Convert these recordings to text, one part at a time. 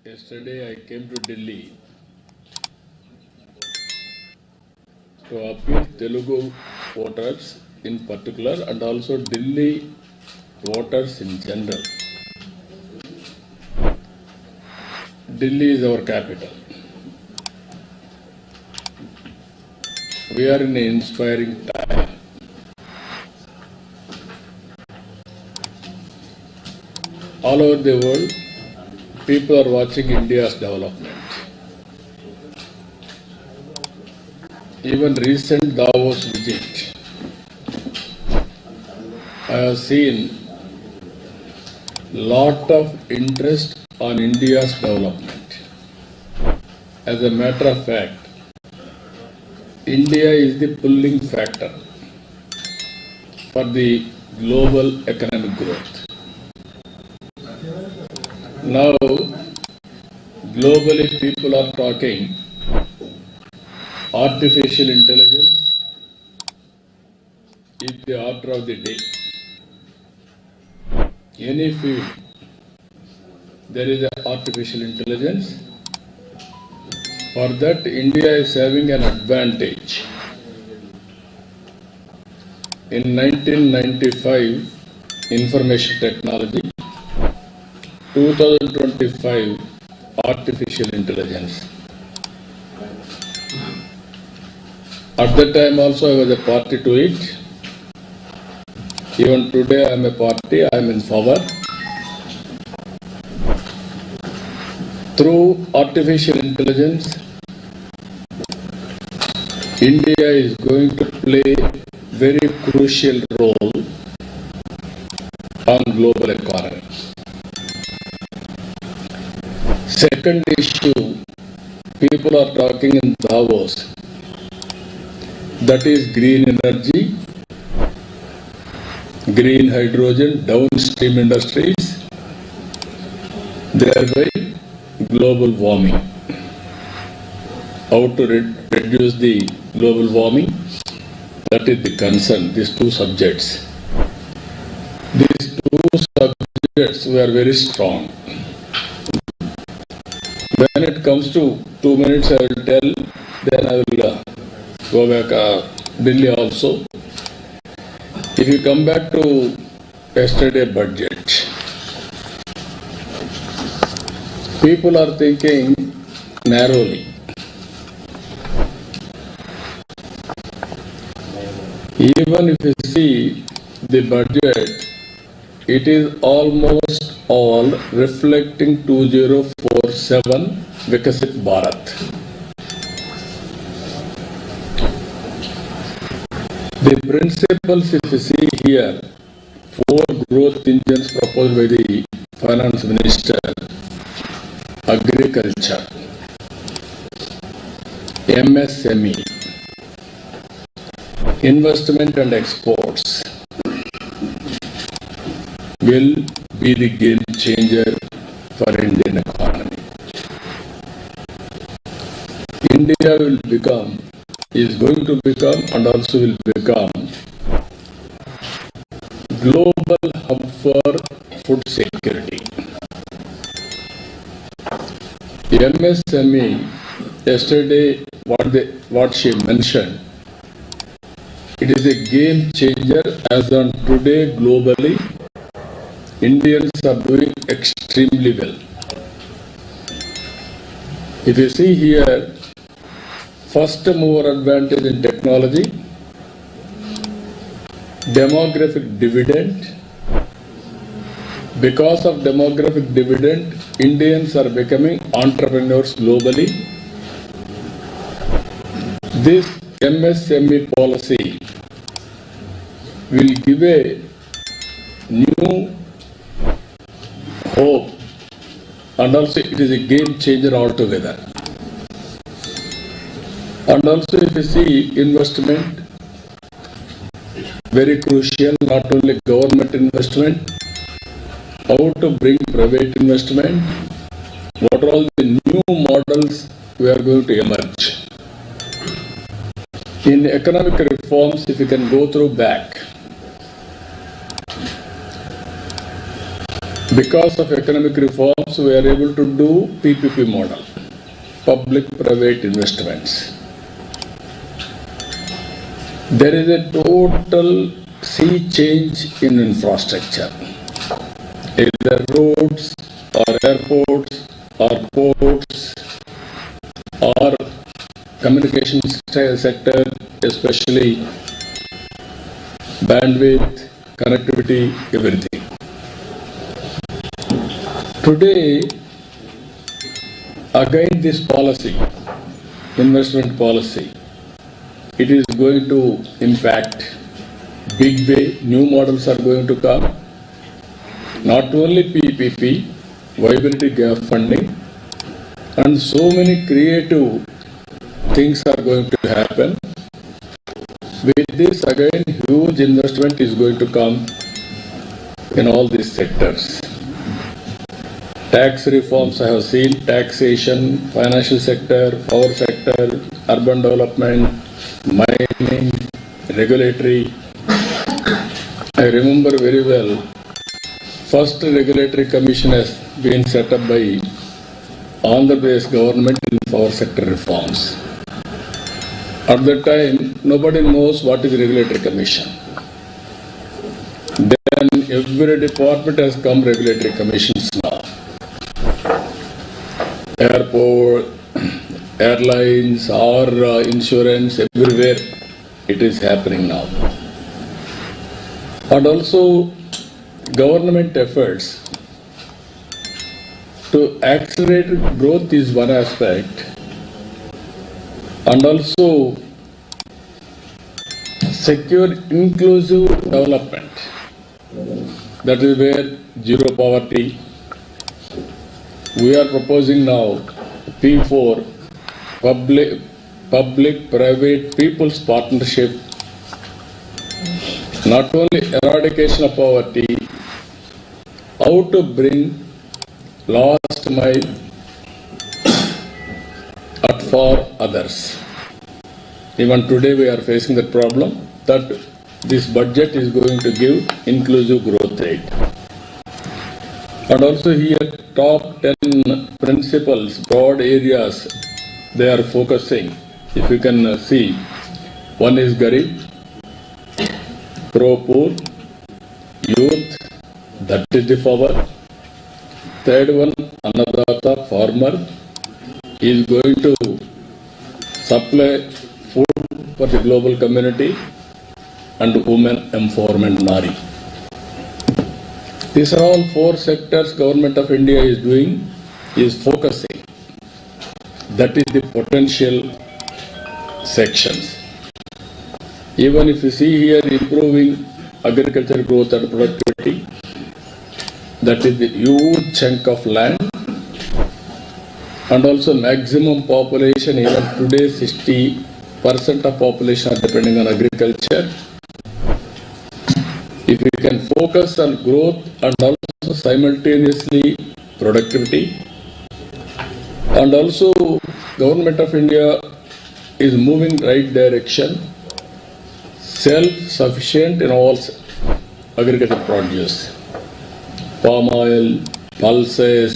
Yesterday I came to Delhi to appeal Telugu voters in particular and also Delhi voters in general. Delhi is our capital. We are in an inspiring time. All over the world, people are watching India's development. Even recent Davos visit, I have seen lot of interest on India's development. As a matter of fact, India is the pulling factor for the global economic growth. Now, globally people are talking artificial intelligence is the order of the day. Any field, there is an artificial intelligence. For that, India is having an advantage. In 1995, information technology, 2025, artificial intelligence. At that time also I was a party to it. Even today I am a party, I am in power. Through artificial intelligence, India is going to play very crucial role on global economy. Second issue, people are talking in Davos, that is green energy, green hydrogen, downstream industries, thereby global warming. How to reduce the global warming? That is the concern, these two subjects. These two subjects were very strong. When it comes to 2 minutes, I will tell, then I will go back Delhi also. If you come back to yesterday budget, people are thinking narrowly. Even if you see the budget, it is almost all reflecting 2047 Vikasit Bharat. The principles, if you see here, 4 growth engines proposed by the Finance Minister: agriculture, MSME, investment and exports will be the game changer for Indian economy. India is going to become and also will become global hub for food security. MSME, yesterday what she mentioned, it is a game changer. As on today globally, Indians are doing extremely well. If you see here, first mover advantage in technology, demographic dividend. Because of demographic dividend, Indians are becoming entrepreneurs globally. This MSME policy will give a new hope, and also it is a game changer altogether. And also if you see investment, very crucial, not only government investment, how to bring private investment, what are all the new models we are going to emerge. In economic reforms, if you can go through back, Because of economic reforms, we are able to do PPP model, public-private investments. There is a total sea change in infrastructure, either roads or airports or ports or communication sector, especially bandwidth, connectivity, everything. Today, again this policy, investment policy, it is going to impact big way. New models are going to come. Not only PPP, viability gap funding, and so many creative things are going to happen. With this, again, huge investment is going to come in all these sectors. Tax reforms I have seen, taxation, financial sector, power sector, urban development, mining, regulatory. I remember very well, first regulatory commission has been set up by Andhra Pradesh government in power sector reforms. At that time, nobody knows what is regulatory commission. Then every department has come regulatory commissions now. Airport, airlines, or insurance, everywhere it is happening now. And also government efforts to accelerate growth is one aspect, and also secure inclusive development. That is where zero poverty. We are proposing now P4, public-private people's partnership, not only eradication of poverty, how to bring last mile at for others. Even today we are facing that problem, that this budget is going to give inclusive growth rate. And also here top 10 principles, broad areas they are focusing. If you can see, one is Garib, pro-poor, youth, that is the power. Third one, Annadata, farmer, is going to supply food for the global community, and women empowerment, Nari. These are all four sectors Government of India is doing, is focusing. That is the potential sections. Even if you see here improving agriculture growth and productivity, that is the huge chunk of land, and also maximum population. Even today 60% of population are depending on agriculture. If we can focus on growth and also simultaneously productivity, and also Government of India is moving right direction, self-sufficient in all agricultural produce, palm oil, pulses,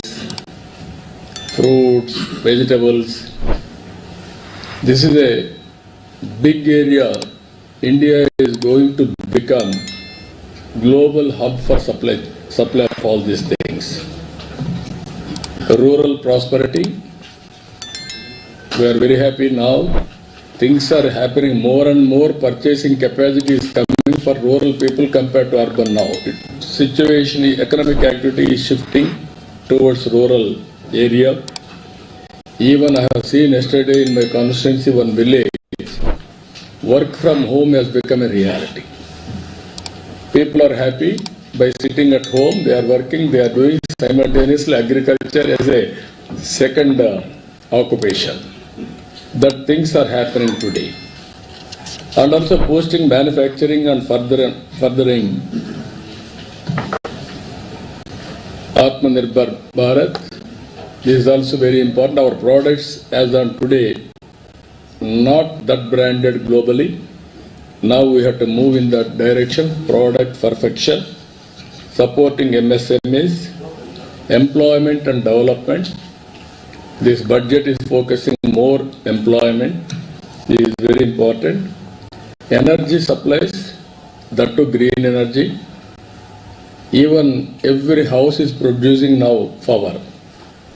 fruits, vegetables. This is a big area. India is going to become global hub for supply of all these things. Rural prosperity. We are very happy now. Things are happening more and more. Purchasing capacity is coming for rural people compared to urban now. Situation, economic activity is shifting towards rural area. Even I have seen yesterday in my constituency, one village, work from home has become a reality. People are happy by sitting at home, they are working, they are doing simultaneously agriculture as a second occupation. That things are happening today. And also boosting manufacturing and furthering Atmanirbhar Bharat. This is also very important. Our products as on today, not that branded globally. Now we have to move in that direction, product perfection, supporting MSMEs, employment and development. This budget is focusing more employment. It is very important. Energy supplies, that to green energy. Even every house is producing now power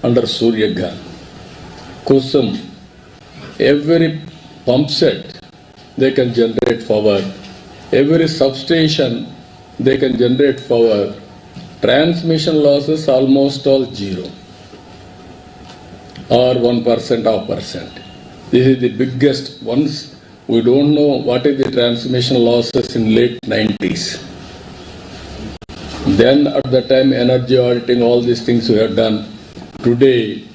under Surya Ghar. Kusum, every pump set, they can generate power. Every substation, they can generate power. Transmission losses almost all zero or 1%, 0.5%. This is the biggest ones. We don't know what is the transmission losses in late 90s. Then at the time energy auditing, all these things we have done. Today,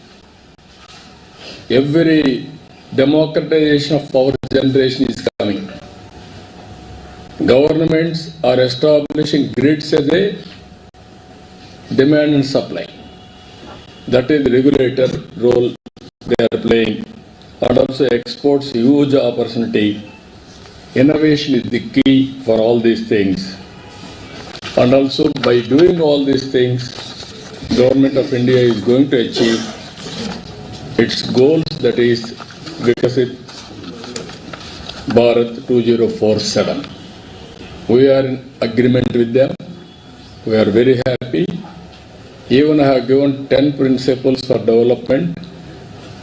every democratization of power generation is coming. Governments are establishing grids as a demand and supply. That is the regulator role they are playing. And also exports huge opportunity. Innovation is the key for all these things. And also by doing all these things, Government of India is going to achieve its goals, that is Vikasit Bharat 2047. We are in agreement with them. We are very happy. Even I have given 10 principles for development.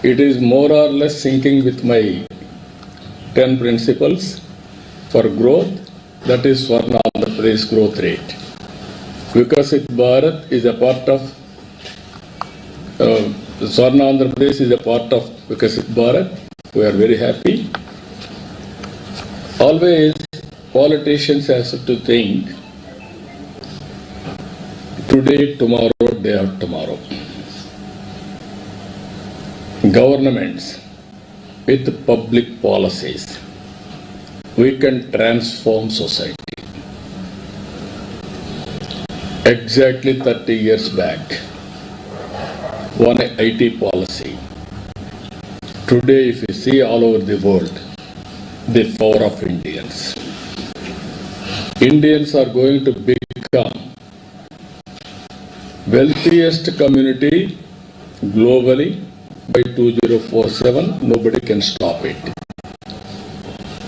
It is more or less syncing with my 10 principles for growth, that is Swarna Andhra Pradesh growth rate. Vikasit Bharat is a part of, Swarna Andhra Pradesh is a part of Vikasit Bharat. We are very happy. Always politicians have to think today, tomorrow, day after tomorrow. Governments with public policies, we can transform society. Exactly 30 years back, one IT policy. Today, if you see all over the world, the power of Indians. Indians are going to become wealthiest community globally by 2047. Nobody can stop it.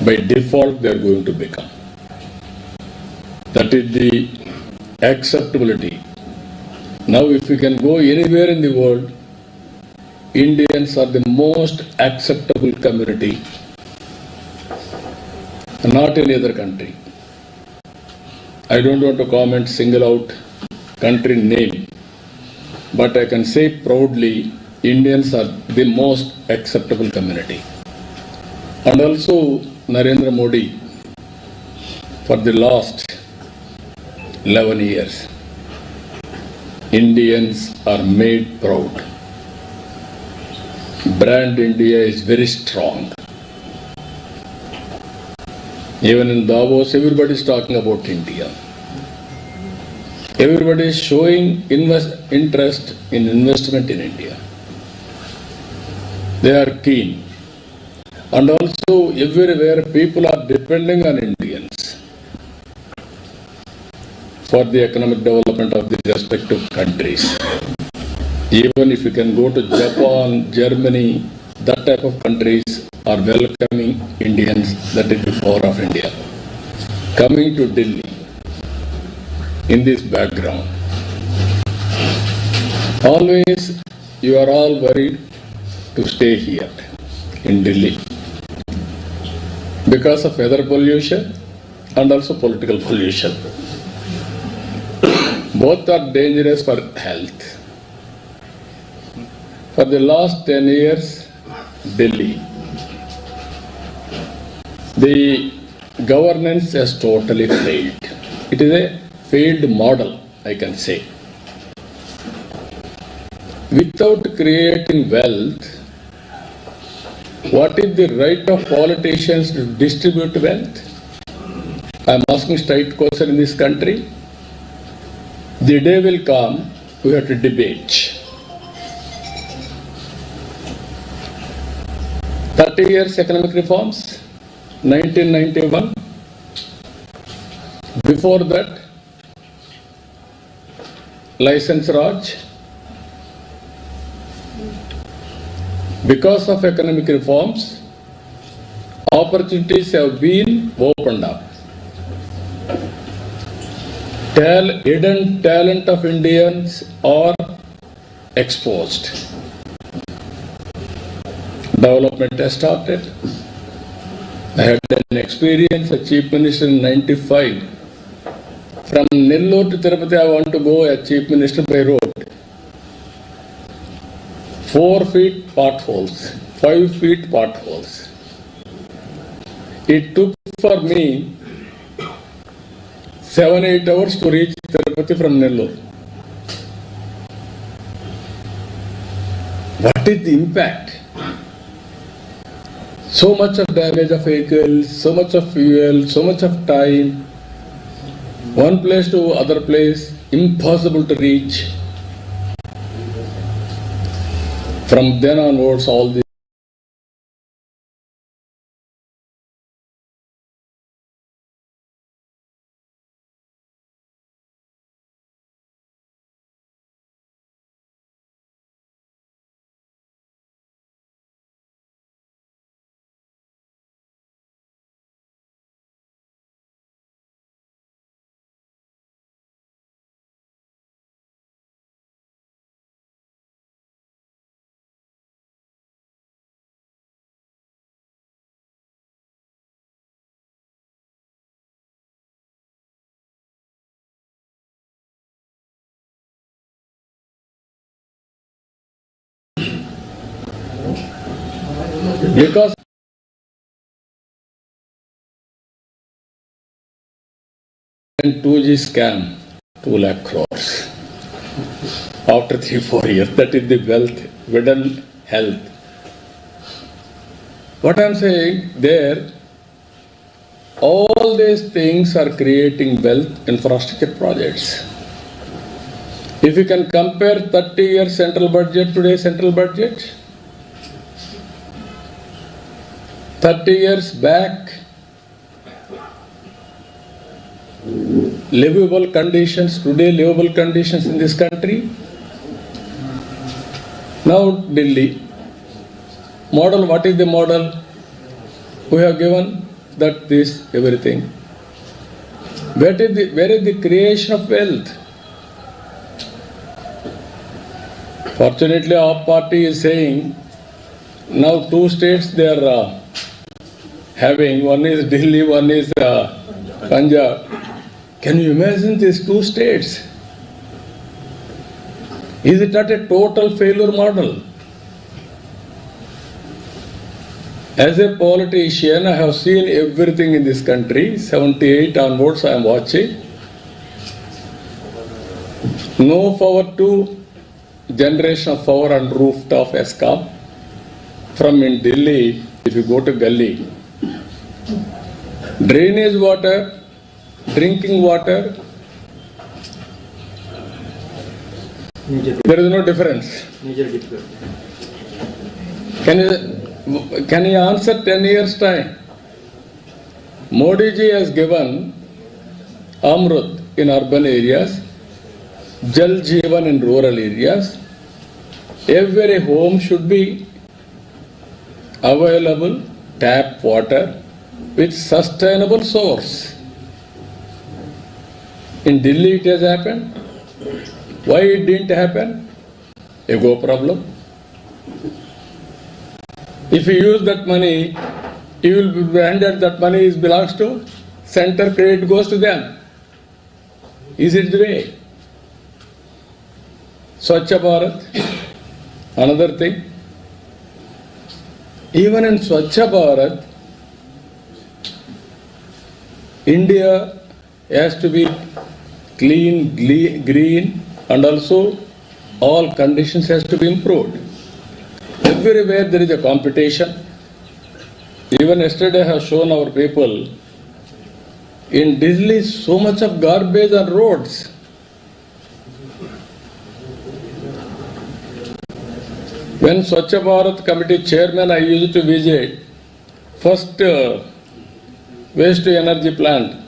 By default, they are going to become. That is the acceptability. Now, if we can go anywhere in the world, Indians are the most acceptable community, not any other country. I don't want to comment, single out country name, but I can say proudly, Indians are the most acceptable community. And also, Narendra Modi, for the last 11 years, Indians are made proud. Brand India is very strong. Even in Davos, everybody is talking about India. Everybody is showing interest in investment in India. They are keen. And also, everywhere people are depending on Indians for the economic development of the respective countries. Even if you can go to Japan, Germany, that type of countries are welcoming Indians. That is the power of India. Coming to Delhi, in this background, always you are all worried to stay here in Delhi because of weather pollution and also political pollution. Both are dangerous for health. For the last 10 years, Delhi, the governance has totally failed. It is a failed model, I can say. Without creating wealth, what is the right of politicians to distribute wealth? I am asking straight question in this country. The day will come, we have to debate. 30 years economic reforms, 1991. Before that, license Raj, Because of economic reforms, opportunities have been opened up. Hidden talent of Indians are exposed. Development has started. I had an experience as Chief Minister in 95. From Nellore to Tirupati, I want to go as Chief Minister by road. 4 feet potholes, 5 feet potholes. It took for me 7-8 hours to reach Tirupati from Nellore. What is the impact? So much of damage of vehicles, so much of fuel, so much of time. One place to other place, impossible to reach. From then onwards, all the because 2G scam, 2 lakh crores. After 3-4 years, that is the wealth, hidden health. What I am saying there, all these things are creating wealth infrastructure projects. If you can compare 30 years central budget, today's central budget, 30 years back, livable conditions, today livable conditions in this country. Now Delhi, model, what is the model? We have given that this everything. Where is the creation of wealth? Fortunately, our party is saying, now 2 states they are having, one is Delhi, one is Punjab. Can you imagine these 2 states? Is it not a total failure model? As a politician, I have seen everything in this country. 78 onwards I am watching. No power to generation of power on rooftop ESCOM. From in Delhi, if you go to Gully, drainage water, drinking water, there is no difference. Can you answer 10 years time? Modi ji has given Amrut in urban areas, Jal Jeevan in rural areas. Every home should be available tap water with sustainable source. In Delhi it has happened. Why it didn't happen? Ego problem. If you use that money, you will be handed that money belongs to center, credit goes to them. Is it the way? Swachh Bharat, another thing. Even in Swachh Bharat, India has to be clean, green, and also all conditions has to be improved. Everywhere there is a competition. Even yesterday I have shown our people, in Delhi so much of garbage on roads. When Swachh Bharat Committee chairman, I used to visit first waste to energy plant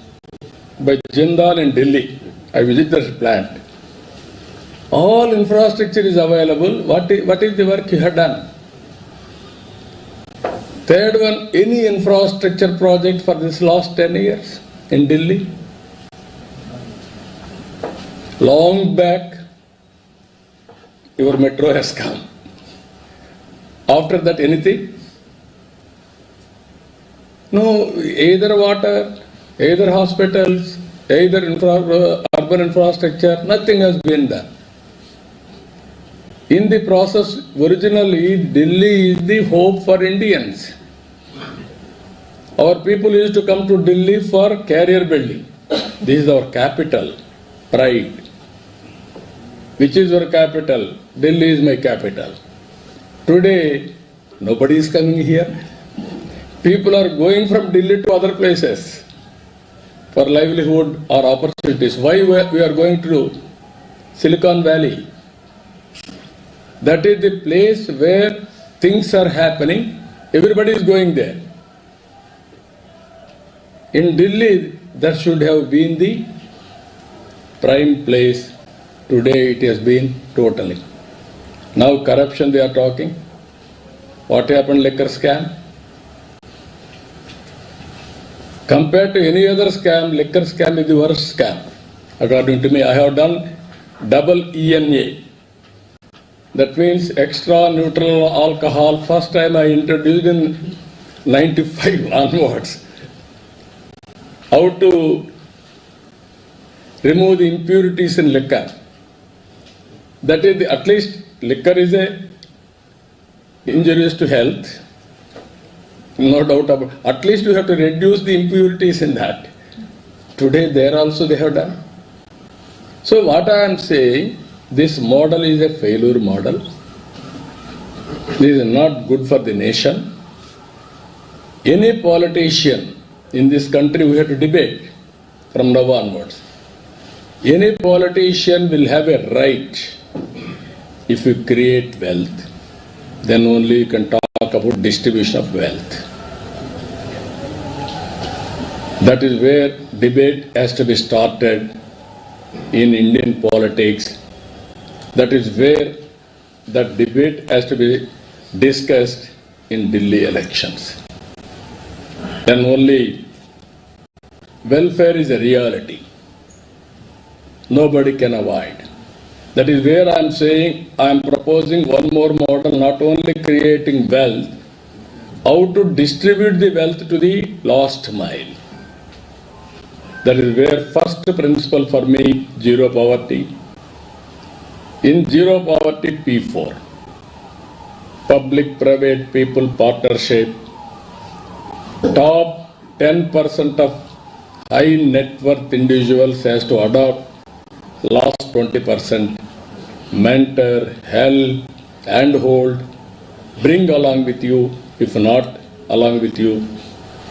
by Jindal in Delhi. I visited that plant. All infrastructure is available. What is the work you have done? Third one, any infrastructure project for this last 10 years in Delhi? Long back, your metro has come. After that, anything? No, either water, either hospitals, either urban infrastructure, nothing has been done. In the process, originally, Delhi is the hope for Indians. Our people used to come to Delhi for career building. This is our capital, pride. Which is your capital? Delhi is my capital. Today, nobody is coming here. People are going from Delhi to other places for livelihood or opportunities. Why we are going to Silicon Valley? That is the place where things are happening. Everybody is going there. In Delhi, that should have been the prime place. Today it has been totally. Now corruption they are talking. What happened, liquor scam? Compared to any other scam, liquor scam is the worst scam. According to me, I have done double ENA. That means extra neutral alcohol. First time I introduced in 95 onwards. How to remove the impurities in liquor. That is, at least liquor is injurious to health. No doubt about it. At least you have to reduce the impurities in that. Today there also they have done. So what I am saying, this model is a failure model. This is not good for the nation. Any politician in this country, we have to debate from now onwards. Any politician will have a right, if you create wealth, then only you can talk about distribution of wealth. That is where debate has to be started in Indian politics. That is where that debate has to be discussed in Delhi elections. Then only welfare is a reality. Nobody can avoid. That is where I am saying I am proposing one more model, not only creating wealth, how to distribute the wealth to the last mile. That is where first principle for me, zero poverty. In zero poverty, P4. Public-private people partnership. Top 10% of high net worth individuals has to adopt last 20%. Mentor, help, handhold, bring along with you. If not along with you,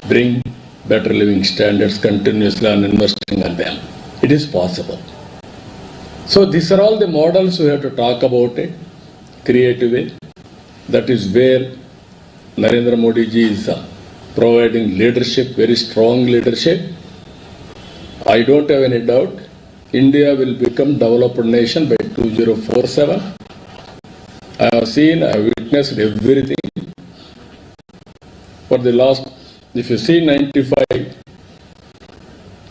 bring better living standards continuously and investing on them. It is possible. So these are all the models we have to talk about it, creative way. That is where Narendra Modi ji is providing leadership, very strong leadership. I don't have any doubt India will become developed nation by 2047. I have seen, I have witnessed everything. For the last, if you see 95,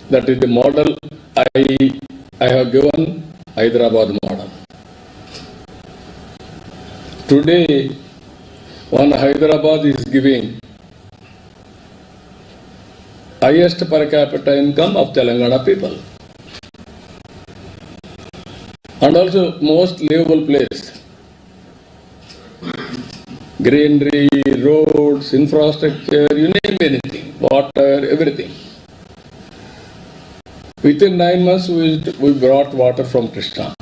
that is the model I have given Hyderabad model. Today, one Hyderabad is giving highest per capita income of Telangana people. And also most livable place. Greenery, roads, infrastructure, you name anything, water, everything. Within 9 months, we brought water from Krishna.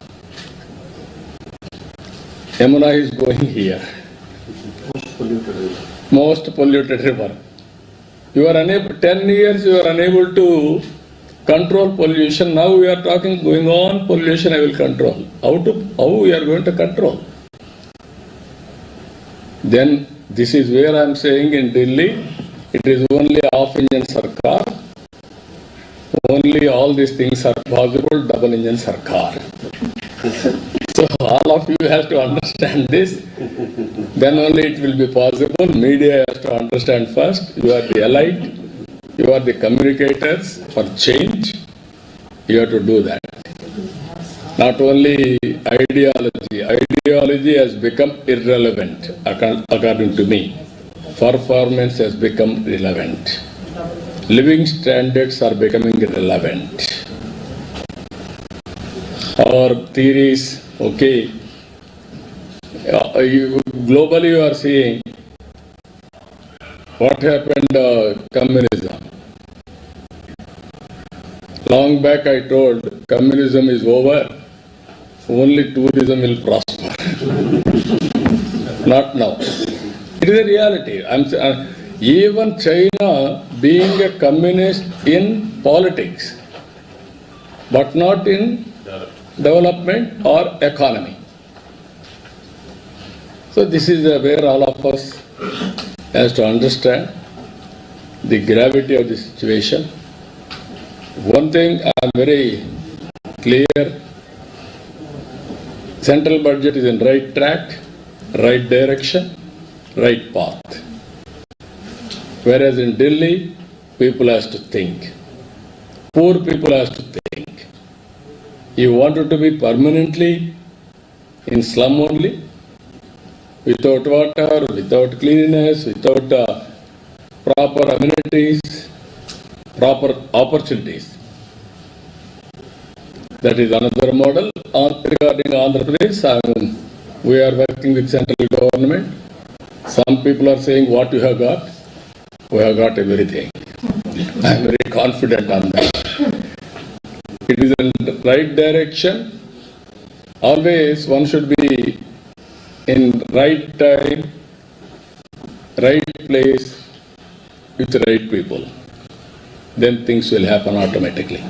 Yamuna is going here. Most polluted river. You are unable, 10 years you are unable to control pollution. Now we are talking, going on, pollution I will control. How we are going to control? Then this is where I am saying in Delhi, it is only half-engine sarkar. Only all these things are possible, double-engine sarkar. So all of of you has to understand this. Then only it will be possible. Media has to understand first. You are the elite. You are the communicators for change. You have to do that. Not only ideology. Ideology has become irrelevant, according to me. Performance has become relevant. Living standards are becoming irrelevant. Our theories, okay, globally you are seeing what happened communism. Long back I told communism is over, only tourism will prosper. Not now. It is a reality. Even China being a communist in politics, but not in development or economy. So this is where all of us has to understand the gravity of the situation. One thing I am very clear, central budget is in right track, right direction, right path. Whereas in Delhi, people has to think. Poor people has to think. You wanted to be permanently in slum only, without water, without cleanliness, without proper amenities, proper opportunities. That is another model. Regarding Andhra Pradesh, we are working with central government. Some people are saying what you have got. We have got everything. I am very confident on that. It is in the right direction. Always one should be in right time, right place, with the right people. Then things will happen automatically.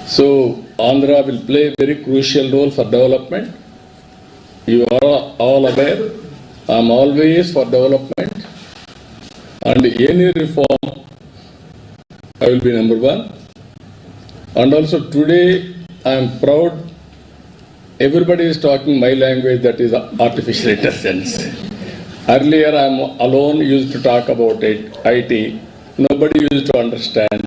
So Andhra will play a very crucial role for development. You are all aware. I am always for development. And any reform, I will be number one. And also today, I am proud. Everybody is talking my language, that is artificial intelligence. Earlier, I am alone used to talk about IT. Nobody used to understand.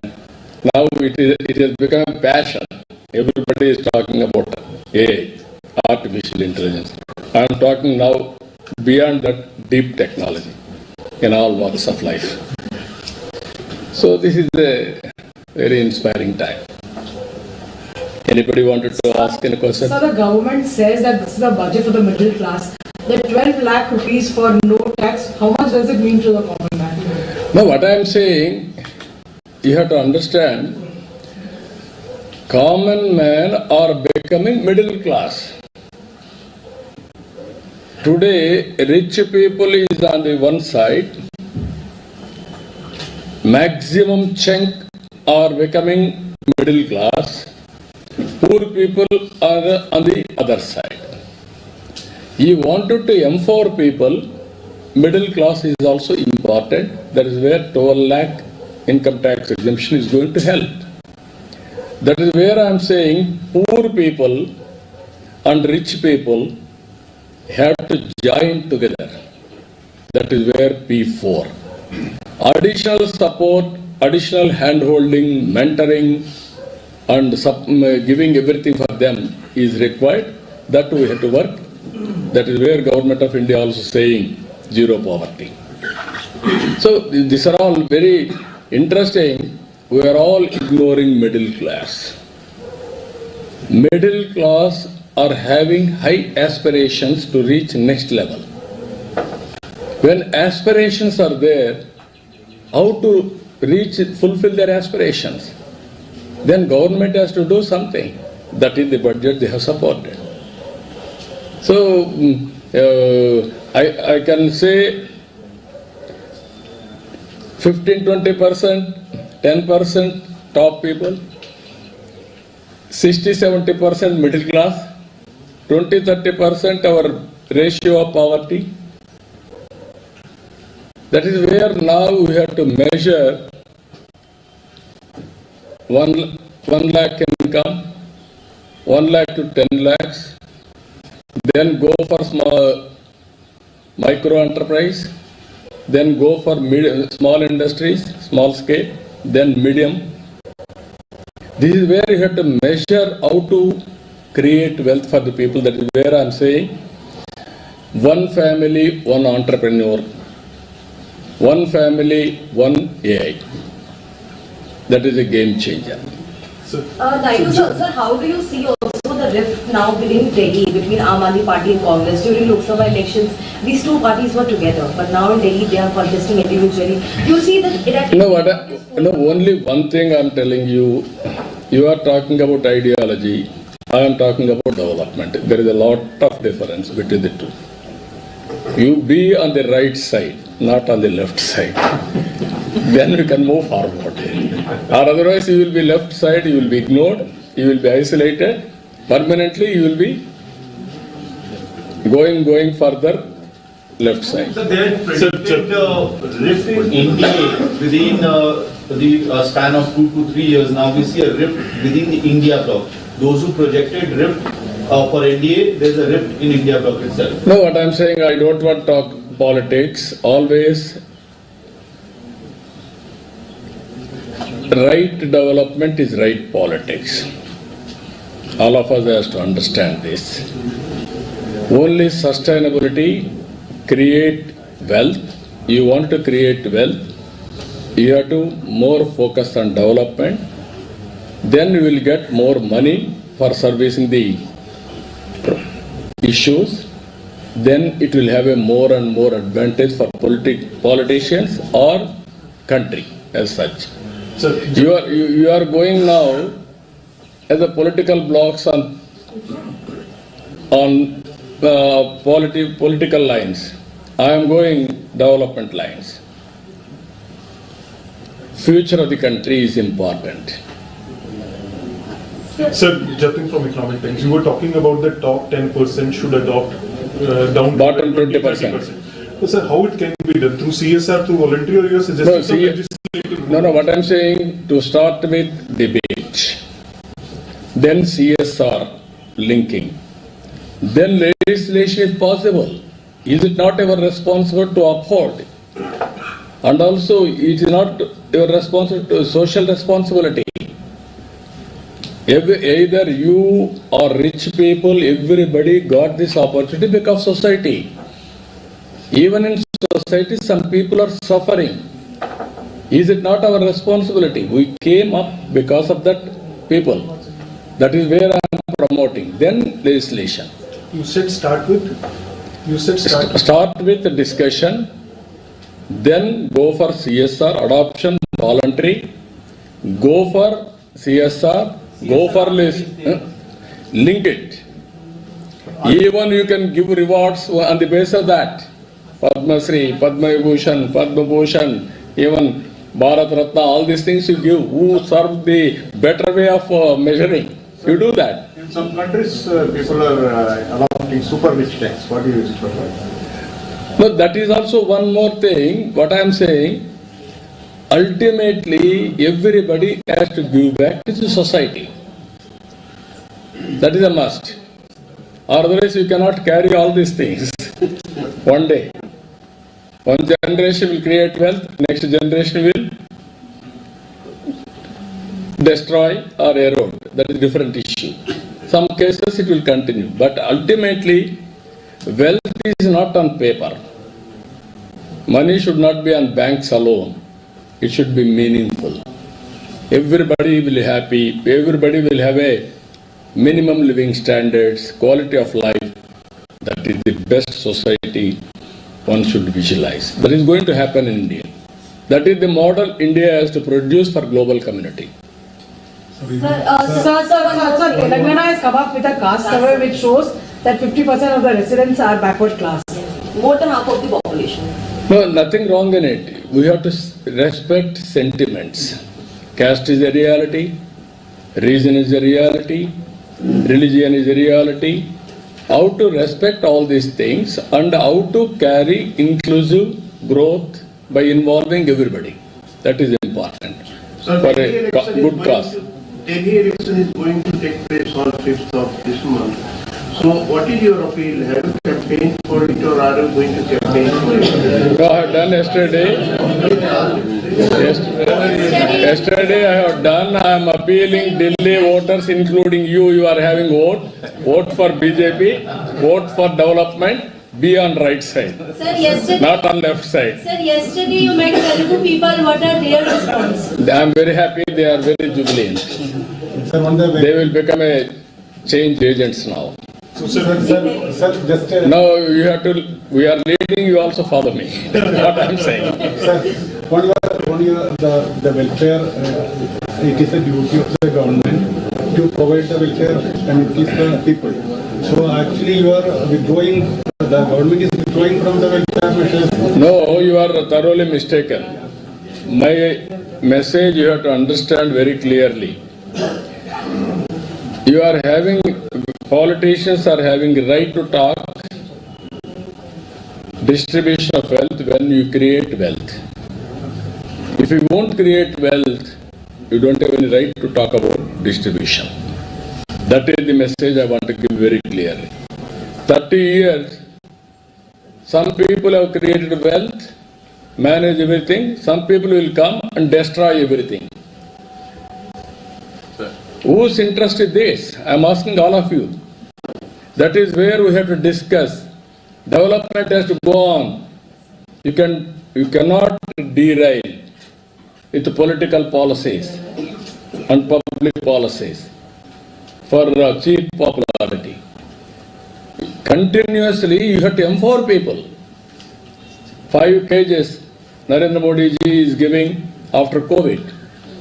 Now it has become a passion. Everybody is talking about AI, artificial intelligence. I am talking now beyond that, deep technology in all walks of life. So this is a very inspiring time. Anybody wanted to ask any question? So the government says that this is a budget for the middle class. The 12 lakh rupees for no tax, how much does it mean to the common man? Now what I am saying, you have to understand, common men are becoming middle class. Today, rich people is on the one side, maximum chunk are becoming middle class, poor people are on the other side. He wanted to empower people, middle class is also important. That is where 12 lakh income tax exemption is going to help. That is where I am saying poor people and rich people have to join together. That is where P4. Additional support, additional hand-holding, mentoring, and giving everything for them is required. That we have to work. That is where Government of India also saying zero poverty. So these are all very interesting. We are all ignoring middle class. Middle class are having high aspirations to reach next level. When aspirations are there, how to fulfill their aspirations? Then government has to do something. That is the budget they have supported. So I can say 15-20%, 10% top people, 60-70% middle class, 20-30% our ratio of poverty. That is where now we have to measure 1 lakh income, 1 lakh to 10 lakhs, then go for micro enterprise, then go for small industries, small scale, then medium. This is where you have to measure how to create wealth for the people. That is where I am saying one family, one entrepreneur, one family, one AI. That is a game changer. Naidu sir, how do you see also the rift now within Delhi between Aam Aadmi Party and Congress? During Lok Sabha elections, these two parties were together, but now in Delhi they are contesting individually. You see that only one thing I am telling you. You are talking about ideology. I am talking about development. There is a lot of difference between the two. You be on the right side, not on the left side. Then we can move forward. Or otherwise you will be left side, you will be ignored, you will be isolated. Permanently you will be going further left side. So they had predicted rift in India within the span of 2 to 3 years. Now we see a rift within the India bloc. Those who projected rift for NDA, there's a rift in India bloc itself. No, what I'm saying, I don't want to talk politics. Always right development is right politics. All of us has to understand this. Only sustainability create wealth. You want to create wealth, you have to more focus on development. Then you will get more money for servicing the issues. Then it will have a more and more advantage for politicians or country as such. So you are going now as a political blocks on political lines. I am going development lines. Future of the country is important. Sir, jumping from economic times, you were talking about the top 10% should adopt down bottom to 20%. So, sir, how it can be done? Through CSR, through voluntary, or you are suggesting some legislative? No, what I am saying, to start with debate, then CSR linking, then legislation is possible. Is it not our responsibility to uphold? And also, it is not your responsibility, social responsibility. Either you or rich people, everybody got this opportunity because of society. Even in society, some people are suffering. Is it not our responsibility? We came up because of that people. That is where I am promoting. Then legislation. You said start with? Start with the discussion, then go for CSR, adoption, voluntary, go for CSR, go for link it. Even you can give rewards on the basis of that. Padma Shri, Padma Vibhushan, Padma Bhushan, even Bharat Ratna, all these things you give, who serve the better way of measuring. You do that. In some countries, people are adopting super rich tax. What do you use for that? No, that is also one more thing. What I am saying, ultimately, everybody has to give back to the society. That is a must. Otherwise, you cannot carry all these things one day. One generation will create wealth, next generation will destroy or erode. That is a different issue. Some cases it will continue, but ultimately wealth is not on paper. Money should not be on banks alone. It should be meaningful. Everybody will be happy. Everybody will have a minimum living standards, quality of life. That is the best society one should visualize. That is going to happen in India. That is the model India has to produce for global community. Sir, Telangana has come up with a caste survey which shows that 50% of the residents are backward class. More than half of the population. No, nothing wrong in it. We have to respect sentiments. Caste is a reality, region is a reality, religion is a reality. How to respect all these things and how to carry inclusive growth by involving everybody. That is important. So for a good cause. Delhi election is going to take place on 5th of this month. So what is your appeal? Have you campaigned for it or are you going to campaign for it? No, I have done yesterday. Yesterday I have done. I am appealing Delhi voters, including you. You are having vote. Vote for BJP. Vote for development. Be on right side, Sir, yesterday, not on left side. sir, yesterday you met Telugu people. What are their response? I am very happy. They are very jubilant. They will become a change agents now. Sir, just Now you have to. We are leading. You also follow me. What I am saying. sir, the welfare, it is a duty of the government to provide the welfare and it is the people. So actually you are withdrawing, the government is withdrawing from the welfare measures. No, you are thoroughly mistaken. My message you have to understand very clearly. You are having, politicians are having the right to talk distribution of wealth when you create wealth. If you won't create wealth, you don't have any right to talk about distribution. That is the message I want to give very clearly. 30 years, some people have created wealth, manage everything. Some people will come and destroy everything. Whose interest is this? I am asking all of you. That is where we have to discuss. Development has to go on. You cannot derail with political policies and public policies for cheap popularity. Continuously, you have to empower people. 5 kgs Narendra Modi ji is giving after COVID.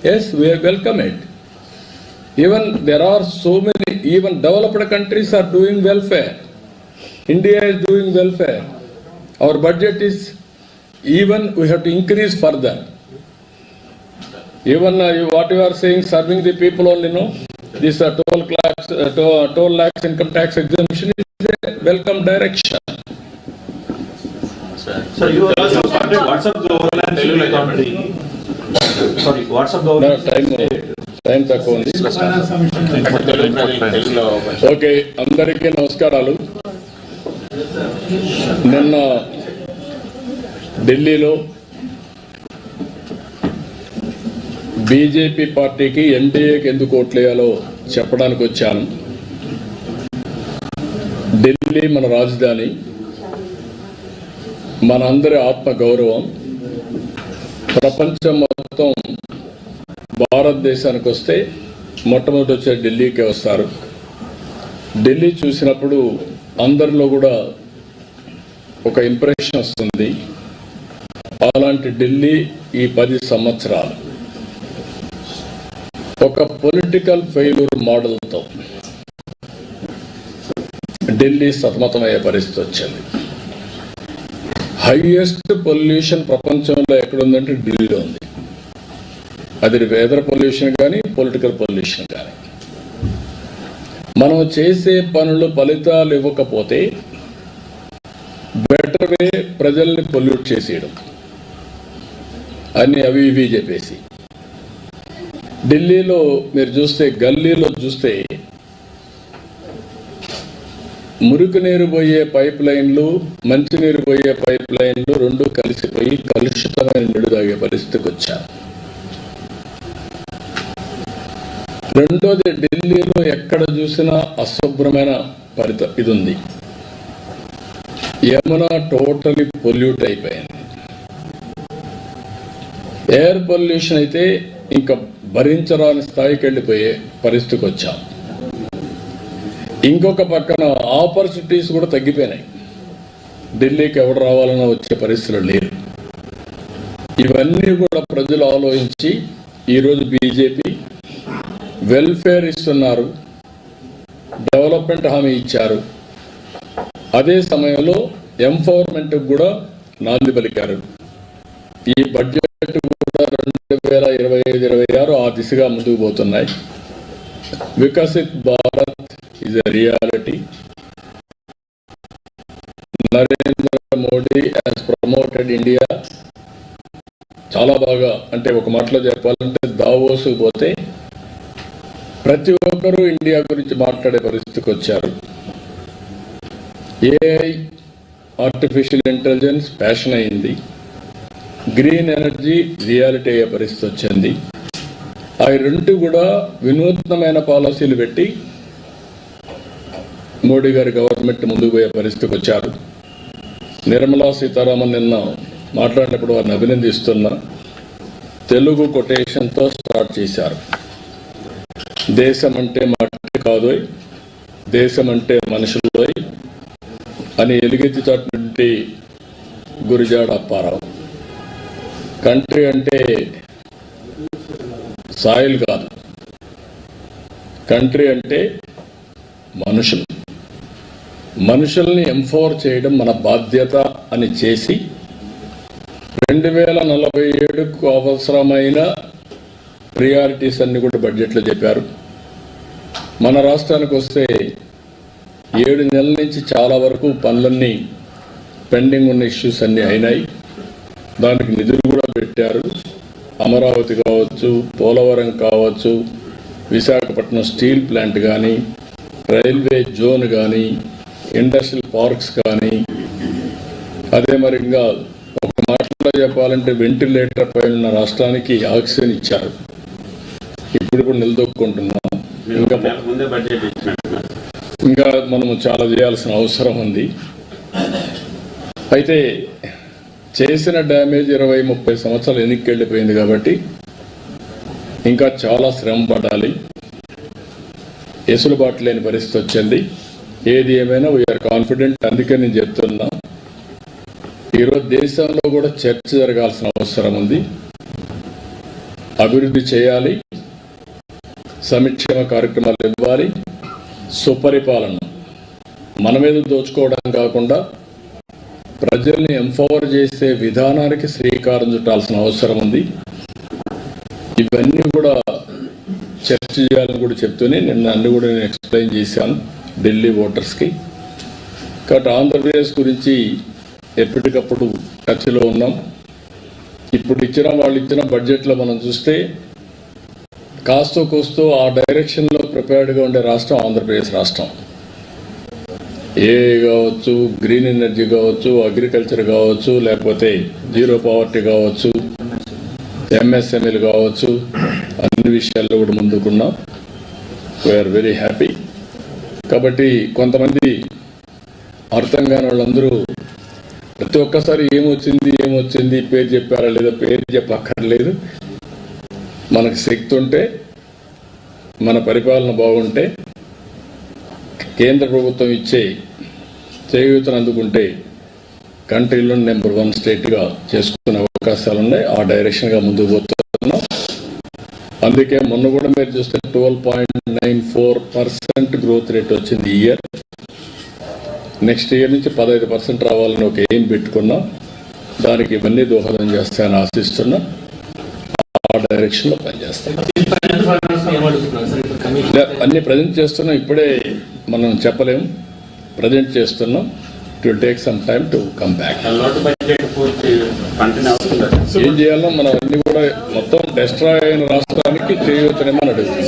Yes, we welcome it. Even there are so many, even developed countries are doing welfare. India is doing welfare. Our budget is, even we have to increase further. Even what you are saying, serving the people only, no? This toll lakhs income tax exemption is a welcome direction. Sir, you also started WhatsApp governance country. Sorry, WhatsApp No, governance. time తక్కువ ఉంది. Okay, అందరికీ నమస్కారాలు. నిన్న ఢిల్లీలో BJP పార్టీకి ఎన్డీఏకి ఎందుకు ఓట్లేయాలో చెప్పడానికి వచ్చాను. ఢిల్లీ మన రాజధాని, మనందరి ఆత్మ గౌరవం. ప్రపంచం మొత్తం భారతదేశానికి వస్తే మొట్టమొదటి వచ్చే ఢిల్లీకే వస్తారు. ఢిల్లీ చూసినప్పుడు అందరిలో కూడా ఒక ఇంప్రెషన్ వస్తుంది. అలాంటి ఢిల్లీ ఈ 10 సంవత్సరాలు ఒక పొలిటికల్ ఫెయిల్యూర్ మోడల్తో ఢిల్లీ సతమతమయ్యే పరిస్థితి వచ్చింది. హైయెస్ట్ పొల్యూషన్ ప్రపంచంలో ఎక్కడుందంటే ఢిల్లీలో ఉంది. అది వెదర్ పొల్యూషన్ కానీ పొలిటికల్ పొల్యూషన్ కానీ. మనం చేసే పనులు ఫలితాలు ఇవ్వకపోతే బెటర్ వే ప్రజల్ని పొల్యూట్ చేసేయడం అని అవి ఇవి చెప్పేసి. ఢిల్లీలో మీరు చూస్తే, గల్లీలో చూస్తే మురికి నీరు పోయే పైప్ లైన్లు, మంచినీరు పోయే పైప్ లైన్లు రెండు కలిసిపోయి కలుషితమైన నీరు తాగే పరిస్థితికి వచ్చారు. రెండోది, ఢిల్లీలో ఎక్కడ చూసినా అశుభ్రమైన ఇది ఉంది. యమున టోటలీ పొల్యూట్ అయిపోయింది. ఎయిర్ పొల్యూషన్ అయితే ఇంకా భరించరాని స్థాయికి వెళ్ళిపోయే పరిస్థితికి వచ్చాం. ఇంకొక పక్కన ఆపర్చునిటీస్ కూడా తగ్గిపోయినాయి. ఢిల్లీకి ఎవరు రావాలన్నా వచ్చే పరిస్థితులు లేరు. ఇవన్నీ కూడా ప్రజలు ఆలోచించి ఈరోజు బీజేపీ వెల్ఫేర్ ఇస్తున్నారు, డెవలప్మెంట్ హామీ ఇచ్చారు. అదే సమయంలో ఎంపవర్మెంట్ కూడా నాంది పలికారు. ఈ బడ్జెట్ కూడా 2025-26 ఆ దిశగా ముందుకు పోతున్నాయి. Viksit Bharat is a reality. Narendra Modi has promoted India. చాలా బాగా, అంటే ఒక మాటలో చెప్పాలంటే దావోసుకు పోతే ప్రతి ఒక్కరూ ఇండియా గురించి మాట్లాడే పరిస్థితికి వచ్చారు. AI, ఆర్టిఫిషియల్ ఇంటెలిజెన్స్ ప్యాషన్ అయింది, గ్రీన్ ఎనర్జీ రియాలిటీ అయ్యే పరిస్థితి వచ్చింది. ఆ రెండు కూడా వినూత్నమైన పాలసీలు పెట్టి మోడీ గారి గవర్నమెంట్ ముందుకు పోయే పరిస్థితికి వచ్చారు. నిర్మలా సీతారామన్ నిన్న మాట్లాడినప్పుడు వారిని అభినందిస్తున్నా. తెలుగు కొటేషన్తో స్టార్ట్ చేశారు. దేశం అంటే మట్టి కాదోయ్, దేశం అంటే మనుషులోయ్ అని ఎలుగెత్తి చాటినటువంటి గురిజాడ అప్పారావు. కంట్రీ అంటే సాయిల్ కాదు, కంట్రీ అంటే మనుషులు. మనుషుల్ని ఎంపవర్ చేయడం మన బాధ్యత అని చేసి 2047కు అవసరమైన ప్రియారిటీస్ అన్ని కూడా బడ్జెట్లో చెప్పారు. మన రాష్ట్రానికి వస్తే 7 నెలల నుంచి చాలా వరకు పనులన్నీ పెండింగ్ ఉన్న ఇష్యూస్ అన్నీ అయినాయి. దానికి నిధులు కూడా పెట్టారు. అమరావతి కావచ్చు, పోలవరం కావచ్చు, విశాఖపట్నం స్టీల్ ప్లాంట్ కానీ, రైల్వే జోన్ కానీ, ఇండస్ట్రియల్ పార్క్స్ కానీ, అదే మరి ఇంకా ఒక మాటలో చెప్పాలంటే వెంటిలేటర్ పైన ఉన్న రాష్ట్రానికి ఆక్సిజన్ ఇచ్చారు. ఇప్పుడు కూడా నిలదొక్కుంటున్నాం. ఇంకా మనము చాలా చేయాల్సిన అవసరం ఉంది. అయితే చేసిన డ్యామేజ్ 20-30 సంవత్సరాలు వెనక్కి వెళ్ళిపోయింది కాబట్టి ఇంకా చాలా శ్రమ పడాలి. ఎసులుబాటు లేని పరిస్థితి వచ్చింది. ఏది ఏమైనా వీఆర్ కాన్ఫిడెంట్. అందుకే నేను చెప్తున్నా, ఈరోజు దేశంలో కూడా చర్చ జరగాల్సిన అవసరం ఉంది. అభివృద్ధి చేయాలి, సంక్షేమ కార్యక్రమాలు ఇవ్వాలి, సుపరిపాలన మన మీద దోచుకోవడం కాకుండా ప్రజల్ని ఎంపవర్ చేసే విధానానికి శ్రీకారం చుట్టాల్సిన అవసరం ఉంది. ఇవన్నీ కూడా చర్చ చేయాలని కూడా చెప్తూనే నిన్న అన్ని కూడా నేను ఎక్స్ప్లెయిన్ చేశాను ఢిల్లీ ఓటర్స్కి. కాబట్టి ఆంధ్రప్రదేశ్ గురించి ఎప్పటికప్పుడు టచ్లో ఉన్నాం. ఇప్పుడు వాళ్ళు ఇచ్చిన బడ్జెట్లో మనం చూస్తే కాస్తో కోస్తో ఆ డైరెక్షన్లో ప్రిపేర్డ్గా ఉండే రాష్ట్రం ఆంధ్రప్రదేశ్ రాష్ట్రం. ఏ కావచ్చు, గ్రీన్ ఎనర్జీ కావచ్చు, అగ్రికల్చర్ కావచ్చు, లేకపోతే జీరో పావర్టీ కావచ్చు, ఎంఎస్ఎంఈలు కావచ్చు, అన్ని విషయాల్లో కూడా ముందుకున్నాం. We are very happy. కాబట్టి కొంతమంది అర్థం కాని వాళ్ళందరూ ప్రతి ఒక్కసారి ఏమొచ్చింది పేరు చెప్పారా లేదా, పేరు చెప్పక్కర్లేదు. మనకు శక్తి ఉంటే, మన పరిపాలన బాగుంటే, కేంద్ర ప్రభుత్వం ఇచ్చే చేయూతను అందుకుంటే కంట్రీలో నెంబర్ 1 స్టేట్గా చేసుకునే అవకాశాలు ఉన్నాయి. ఆ డైరెక్షన్గా ముందుకు పోతున్నాం. అందుకే మొన్న కూడా మీరు చూస్తే 12.94% గ్రోత్ రేట్ వచ్చింది ఈ ఇయర్. నెక్స్ట్ ఇయర్ నుంచి 15% రావాలని ఒక ఎయిమ్ పెట్టుకున్నాం. దానికి ఇవన్నీ దోహదం చేస్తాయని ఆశిస్తున్నాం. ఆ డైరెక్షన్లో పనిచేస్తాం. అన్ని ప్రజెంట్ చేస్తున్నాం. ఇప్పుడే మనం చెప్పలేం, ప్రజెంట్ చేస్తున్నాం. It will take some time to come back. ఏం చేయాలో మనం అన్ని కూడా మొత్తం డిస్ట్రాయ్ అయిన రాష్ట్రానికి చేయూతనేమని అడుగుతుంది.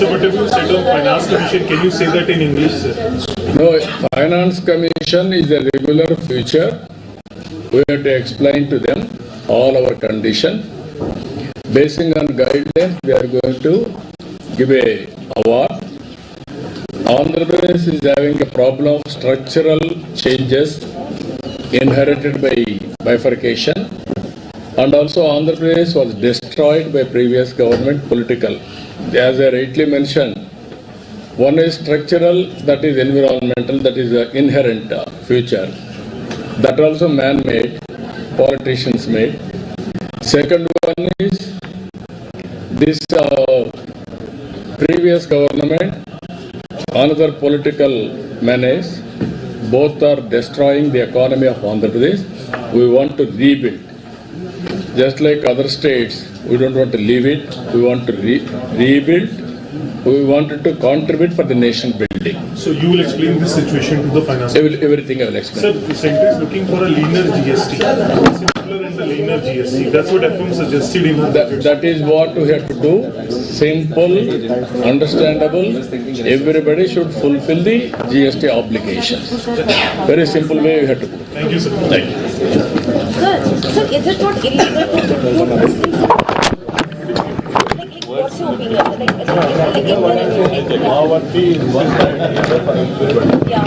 No, Finance Commission is a regular feature. We have to explain to them all our condition. Basing on guidelines, we are going to give a award. Andhra Pradesh is having a problem of structural changes inherited by bifurcation, and also Andhra Pradesh was destroyed by previous government political. As I rightly mentioned, one is structural, that is environmental, that is inherent future. That also man-made, politicians made. Second one is this previous government, another political menace. Both are destroying the economy of Andhra Pradesh. We want to rebuild. Just like other states, we don't want to leave it. We want to rebuild. We wanted to contribute for the nation building. So you will explain this situation to the finance. Everything I will explain. Sir, the center is looking for a leaner GST, simpler and a leaner GST. That's what FM suggested in her budget. That is what we have to do. Simple, understandable. Everybody should fulfill the GST obligations. Very simple way we have to do. Thank you, sir. Thank you. Sir, is it not illegal to import these things? What's your opinion? Yeah.